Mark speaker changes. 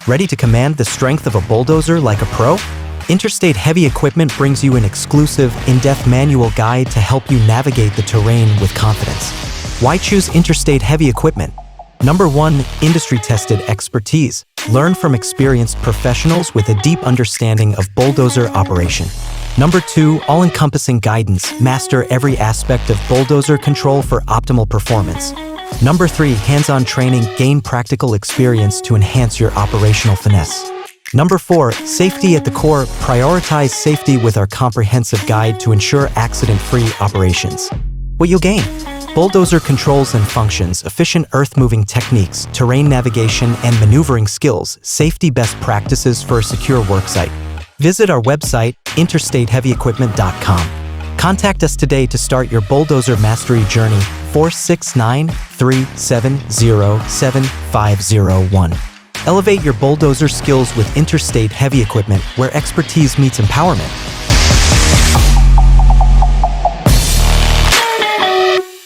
Speaker 1: Ready to command the strength of a bulldozer like a pro? Interstate Heavy Equipment brings you an exclusive, in-depth manual guide to help you navigate the terrain with confidence. Why choose Interstate Heavy Equipment? Number 1. Industry-tested expertise. Learn from experienced professionals with a deep understanding of bulldozer operation. Number 2. All-Encompassing Guidance. Master every aspect of bulldozer control for optimal performance. Number 3. Hands-on training. Gain practical experience to enhance your operational finesse. Number 4. Safety at the core. Prioritize safety with our comprehensive guide to ensure accident-free operations. What you'll gain: bulldozer controls and functions, efficient earth-moving techniques, terrain navigation and maneuvering skills, safety best practices for a secure worksite. Visit our website, interstateheavyequipment.com. Contact us today to start your bulldozer mastery journey. 469-370-7501. Elevate your bulldozer skills with Interstate Heavy Equipment, where expertise meets empowerment.